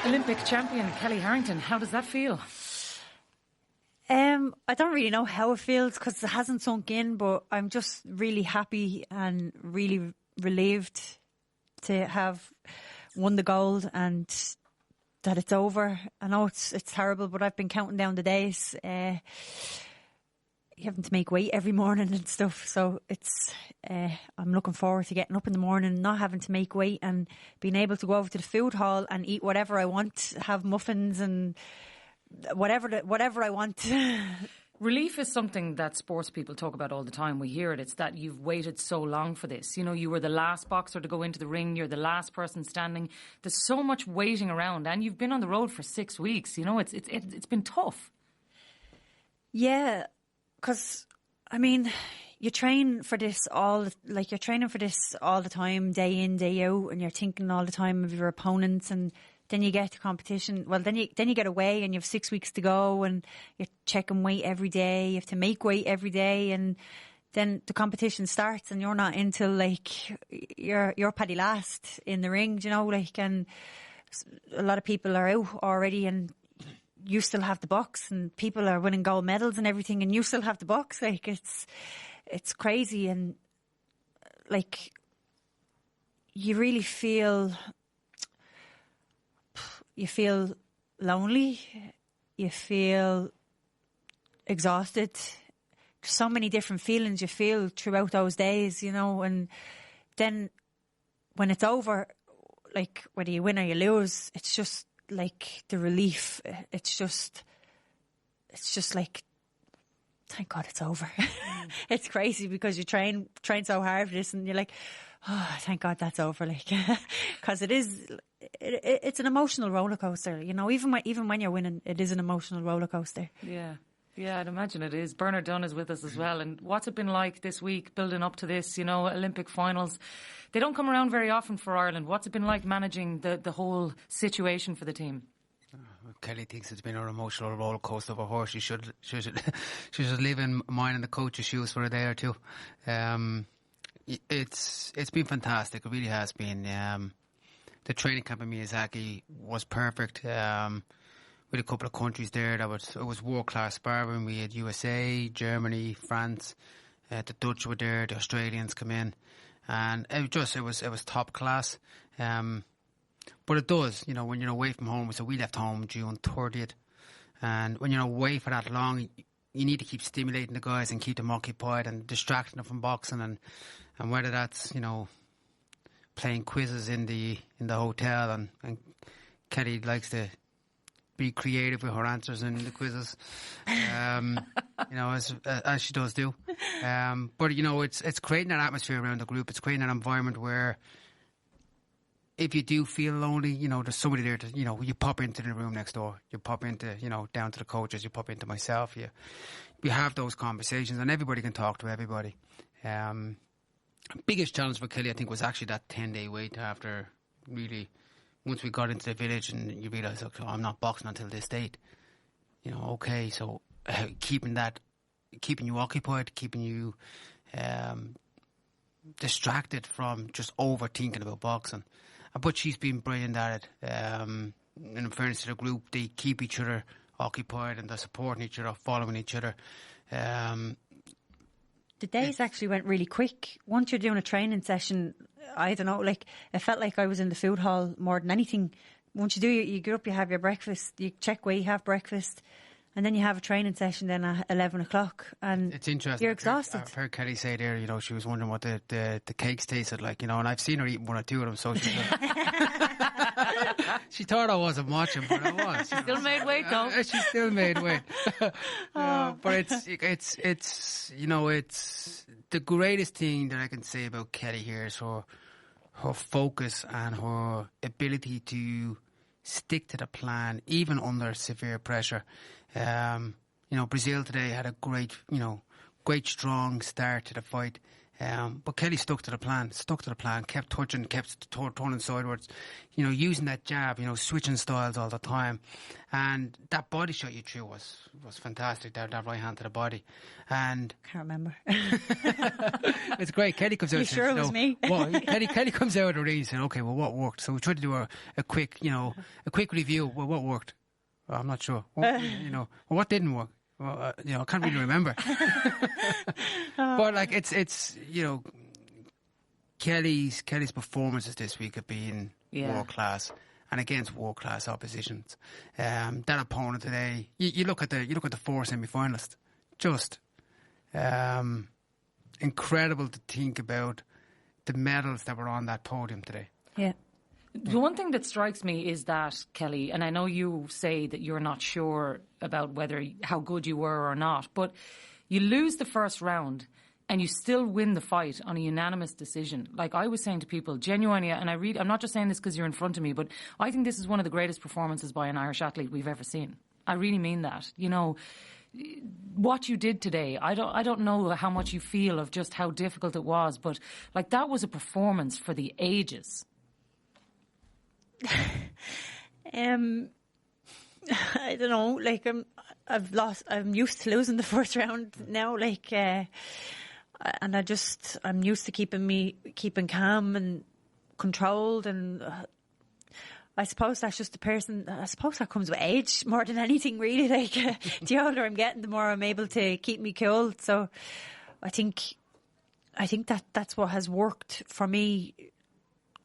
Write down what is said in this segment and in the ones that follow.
Olympic champion Kellie Harrington, how does that feel? I don't really know how it feels because it hasn't sunk in, but I'm just really happy and really relieved to have won the gold and that it's over. I know it's terrible, but I've been counting down the days. Having to make weight every morning and stuff, so it's I'm looking forward to getting up in the morning, not having to make weight, and being able to go over to the food hall and eat whatever I want, have muffins and whatever I want. Relief is something that sports people talk about all the time. We hear it. It's that you've waited so long for this. You know, you were the last boxer to go into the ring. You're the last person standing. There's so much waiting around, and you've been on the road for 6 weeks. You know, it's been tough. Yeah. Because, I mean, you train for this you're training for this all the time, day in, day out, and you're thinking all the time of your opponents, and then you get to competition. Well, then you get away and you have 6 weeks to go, and you're checking weight every day. You have to make weight every day, and then the competition starts, and you're not until you're paddy last in the ring, you know, and a lot of people are out already, and you still have the box, and people are winning gold medals and everything, and you still have the box. It's crazy, and you really feel lonely, you feel exhausted. So many different feelings you feel throughout those days, you know, and then when it's over, whether you win or you lose, it's just the relief. It's just like, thank God it's over. It's crazy because you train so hard for this, and you're like, oh, thank God that's over. Because it's an emotional roller coaster. You know, even when you're winning, it is an emotional roller coaster. Yeah. Yeah, I'd imagine it is. Bernard Dunne is with us as well. And what's it been like this week, building up to this, you know, Olympic finals? They don't come around very often for Ireland. What's it been like managing the whole situation for the team? Kelly thinks it's been an emotional roller coaster of a horse. She should live in mine and the coach's shoes for a day or two. It's been fantastic. It really has been. The training camp in Miyazaki was perfect. With a couple of countries there, it was world-class sparring. We had USA, Germany, France, the Dutch were there, the Australians come in, and it was top class. But it does, you know, when you're away from home. So we left home June 30th, and when you're away for that long, you need to keep stimulating the guys and keep them occupied and distracting them from boxing, and whether that's, you know, playing quizzes in the hotel, and Kelly likes to be creative with her answers in the quizzes, you know, as she does do. But you know, it's creating an atmosphere around the group. It's creating an environment where, if you do feel lonely, you know, there's somebody there to, you know, you pop into the room next door. You pop into, you know, down to the coaches. You pop into myself. You have those conversations, and everybody can talk to everybody. Biggest challenge for Kelly, I think, was actually that 10-day wait after really. Once we got into the village and you realise, okay, I'm not boxing until this date. You know, okay, so keeping you occupied, keeping you distracted from just overthinking about boxing. But she's been brilliant at it. In fairness to the group, they keep each other occupied and they're supporting each other, following each other. The days actually went really quick. Once you're doing a training session, I don't know, it felt like I was in the food hall more than anything. Once you get up, you have your breakfast, you check weight, you have breakfast, and then you have a training session then at 11 o'clock, and it's interesting. You're exhausted. I've heard Kelly say there, you know, she was wondering what the cakes tasted like, you know, and I've seen her eating one or two of them, so she thought I wasn't watching, but I was. She still made weight though. She still made weight. But it's you know, it's the greatest thing that I can say about Kelly here is her focus and her ability to stick to the plan even under severe pressure. You know, Brazil today had a great strong start to the fight. But Kellie stuck to the plan, kept touching, kept turning sideways, you know, using that jab, you know, switching styles all the time. And that body shot you threw was fantastic, that right hand to the body. And Can't remember. it's great. Kellie comes out. You sure it was me? Well, Kellie comes out of the ring and said, okay, well, what worked? So we tried to do a quick review. Well, what worked? Well, I'm not sure. What didn't work? Well, I can't really remember. But like it's you know, Kellie's performances this week have been world class and against world class oppositions. That opponent today, you look at the 4 semi-finalists, just incredible to think about the medals that were on that podium today. Yeah. The one thing that strikes me is that, Kellie, and I know you say that you're not sure about how good you were or not, but you lose the first round and you still win the fight on a unanimous decision. Like I was saying to people, genuinely, and I'm not just saying this because you're in front of me, but I think this is one of the greatest performances by an Irish athlete we've ever seen. I really mean that. You know, what you did today, I don't know how much you feel of just how difficult it was, but like that was a performance for the ages. I don't know. Like I'm used to losing the first round now. Like, and I'm used to keeping calm and controlled. And I suppose that's just the person. I suppose that comes with age more than anything, really. Like the older I'm getting, the more I'm able to keep me cool. So I think that's what has worked for me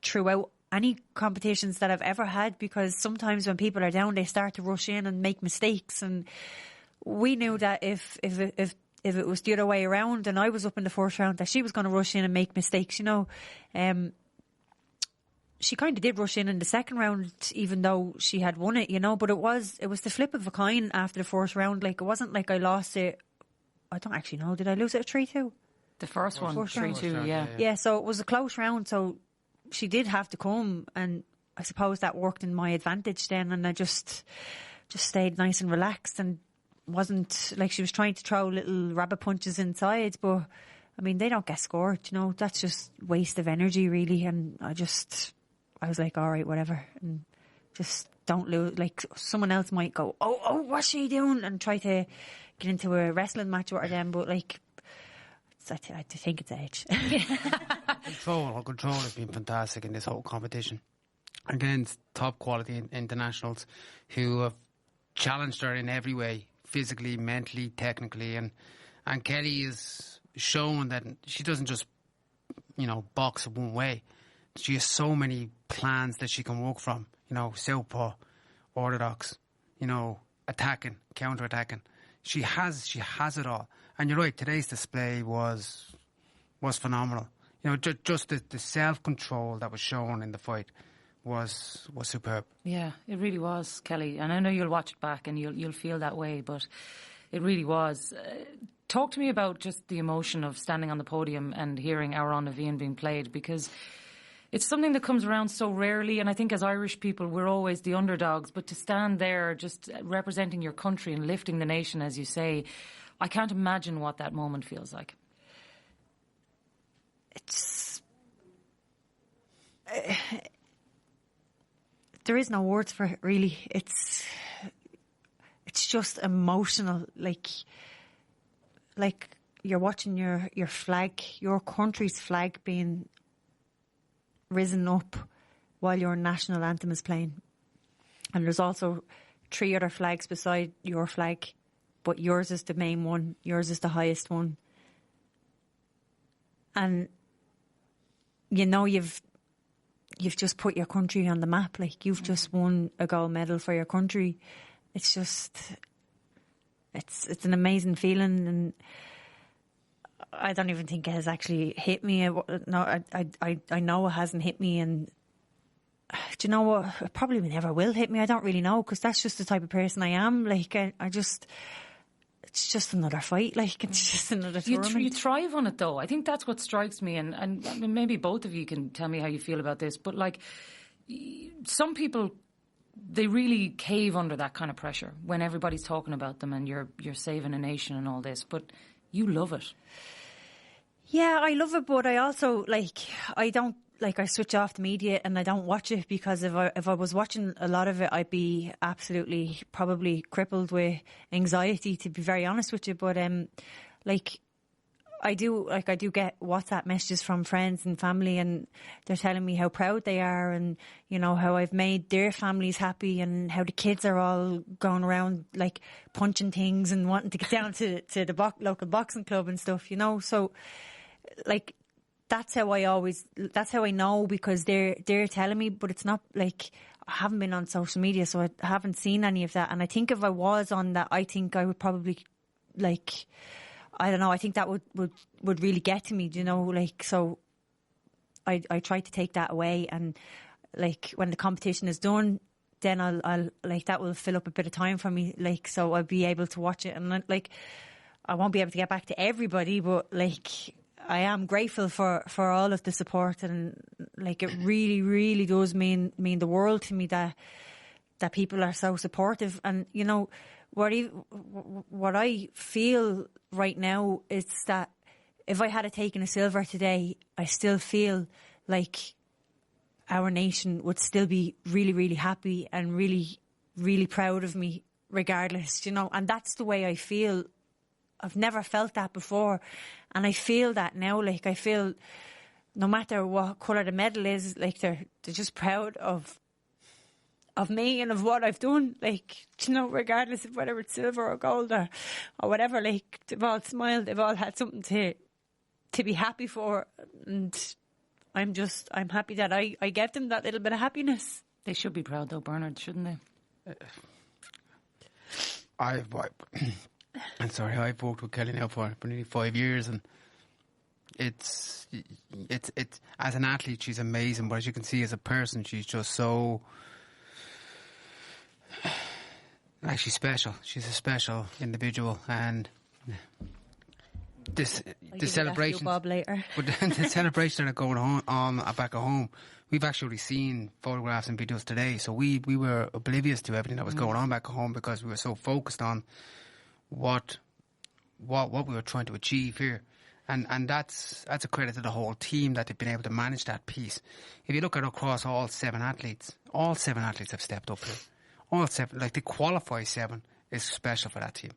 throughout any competitions that I've ever had, because sometimes when people are down, they start to rush in and make mistakes. And we knew that if it was the other way around and I was up in the first round, that she was going to rush in and make mistakes, you know. She kind of did rush in the second round, even though she had won it, you know, but it was the flip of a coin after the first round. Like, it wasn't like I lost it. I don't actually know. Did I lose it 3-2? The first one, 3-2, yeah. Yeah, so it was a close round, so she did have to come, and I suppose that worked in my advantage then, and I just stayed nice and relaxed, and wasn't like she was trying to throw little rabbit punches inside, but I mean, they don't get scored, you know, that's just waste of energy really. And I was like, all right, whatever, and just don't lose. Like, someone else might go, oh, what's she doing, and try to get into a wrestling match with her then, but like, I think it's age. Control has been fantastic in this whole competition against top quality internationals who have challenged her in every way, physically, mentally, technically, and Kellie is shown that she doesn't just, you know, box one way. She has so many plans that she can work from, you know, southpaw, orthodox, you know, attacking, counter-attacking. She has it all. And you're right, today's display was phenomenal. You know, just the self-control that was shown in the fight was superb. Yeah, it really was, Kellie. And I know you'll watch it back and you'll feel that way, but it really was. Talk to me about just the emotion of standing on the podium and hearing Our On Naveen being played, because it's something that comes around so rarely, and I think as Irish people we're always the underdogs, but to stand there just representing your country and lifting the nation, as you say, I can't imagine what that moment feels like. There is no words for it, really. It's just emotional, like you're watching your flag, your country's flag being risen up while your national anthem is playing. And there's also 3 other flags beside your flag, but yours is the main one, yours is the highest one. And you know, you've just put your country on the map. Like, you've just won a gold medal for your country. It's just, it's an amazing feeling, and I don't even think it has actually hit me. No, I know it hasn't hit me, and do you know what? It probably never will hit me. I don't really know, because that's just the type of person I am. Like, it's just another fight. Like, it's just another tournament. You thrive on it, though. I think that's what strikes me, and I mean, maybe both of you can tell me how you feel about this, but like, some people, they really cave under that kind of pressure when everybody's talking about them and you're saving a nation and all this, but you love it. Yeah, I love it, but I also, I don't, I switch off the media and I don't watch it, because if I was watching a lot of it, I'd be absolutely probably crippled with anxiety, to be very honest with you. But, I do get WhatsApp messages from friends and family, and they're telling me how proud they are, and, you know, how I've made their families happy, and how the kids are all going around punching things and wanting to get down to the local boxing club and stuff, you know. So, that's how I know, because they're telling me, but it's not I haven't been on social media, so I haven't seen any of that. And I think if I was on that, I think I would probably I don't know, I think that would really get to me, you know, so I try to take that away, and when the competition is done, then I'll that will fill up a bit of time for me, so I'll be able to watch it. And I won't be able to get back to everybody, but I am grateful for all of the support, and it really, really does mean the world to me that people are so supportive. And, you know, what I feel right now is that if I had taken a silver today, I still feel like our nation would still be really, really happy and really, really proud of me regardless, you know. And that's the way I feel. I've never felt that before, and I feel that now. I feel no matter what colour the medal is, they're just proud of me and of what I've done. You know, regardless of whether it's silver or gold or whatever. They've all smiled. They've all had something to be happy for, and I'm happy that I gave them that little bit of happiness. They should be proud, though, Bernard, shouldn't they? I've worked with Kellie now for nearly 5 years, and it's as an athlete she's amazing, but as you can see as a person, she's just so she's special. She's a special individual, and the celebration, Bob, later. But the celebration that are going on back at home, we've actually seen photographs and videos today, so we were oblivious to everything that was going on back at home, because we were so focused on what we were trying to achieve here, and that's a credit to the whole team that they've been able to manage that piece. If you look at across all seven athletes have stepped up here. All seven, to qualify 7 is special for that team,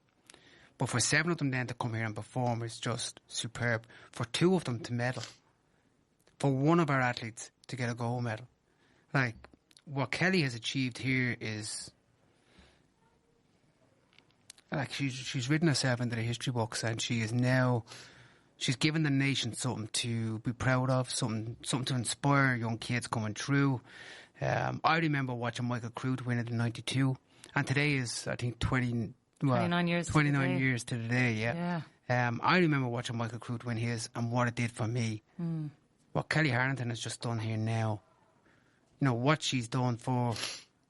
but for 7 of them then to come here and perform is just superb. For 2 of them to medal, for 1 of our athletes to get a gold medal, what Kellie has achieved here is. She's written herself into the history books, and she's given the nation something to be proud of, something to inspire young kids coming through. I remember watching Michael Crute win it in '92, and today is, I think, 29 years to the day. Yeah. I remember watching Michael Crute win his, and what it did for me. What Kellie Harrington has just done here now, you know, what she's done for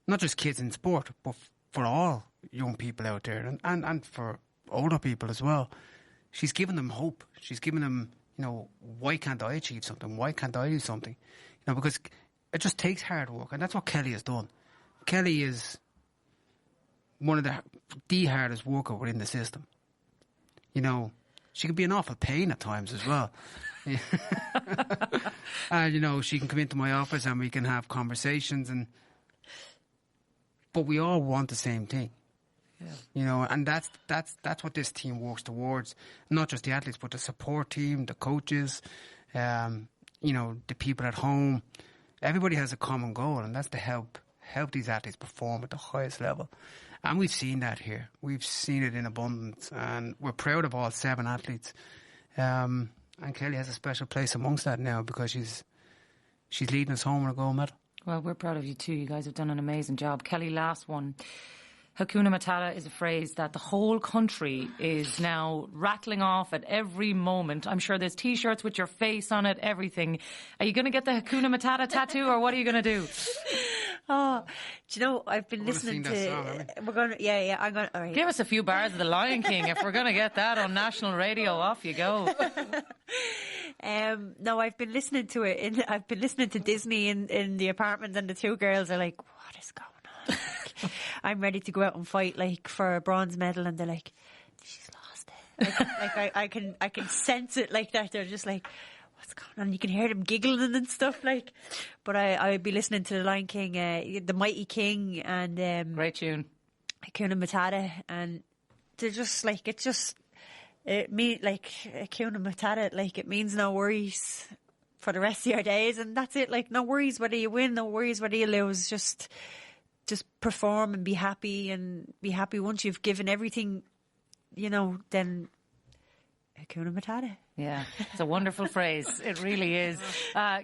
not just kids in sport, but for all young people out there, and for older people as well. She's given them hope. She's given them, you know, why can't I achieve something? Why can't I do something? You know, because it just takes hard work, and that's what Kellie has done. Kellie is one of the hardest worker within the system. You know, she can be an awful pain at times as well. And, you know, she can come into my office and we can have conversations, but we all want the same thing. Yeah. You know, and that's what this team works towards. Not just the athletes, but the support team, the coaches, you know, the people at home. Everybody has a common goal, and that's to help these athletes perform at the highest level. And we've seen that here. We've seen it in abundance, and we're proud of all 7 athletes. And Kellie has a special place amongst that now, because she's leading us home with a gold medal. Well, we're proud of you too. You guys have done an amazing job. Kellie, last one. Hakuna Matata is a phrase that the whole country is now rattling off at every moment. I'm sure there's T-shirts with your face on it, everything. Are you going to get the Hakuna Matata tattoo, or what are you going to do? Oh, do you know, I've been listening to... Song, we're going to... Yeah, I'm going to... All right. Give us a few bars of The Lion King. If we're going to get that on national radio, off you go. No, I've been listening to it. I've been listening to Disney in the apartment, and the 2 girls are like, what is going on? Like, I'm ready to go out and fight, like, for a bronze medal, and they're like, she's lost it. I can sense it like that. They're just like, what's going on? You can hear them giggling and stuff like. But I'd be listening to the Lion King, the Mighty King, and great tune, Hakuna Matata, and they're just like Hakuna Matata, like it means no worries for the rest of your days, and that's it. Like no worries whether you win, no worries whether you lose. Just perform and be happy once you've given everything. Then Hakuna Matata. Yeah, it's a wonderful phrase. It really is.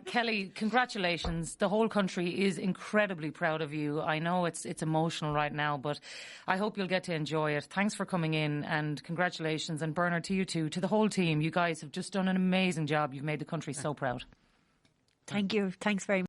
Kellie, congratulations. The whole country is incredibly proud of you. I know it's emotional right now, but I hope you'll get to enjoy it. Thanks for coming in, and congratulations. And Bernard, to you too, to the whole team. You guys have just done an amazing job. You've made the country so proud. Thank you. Thanks very much.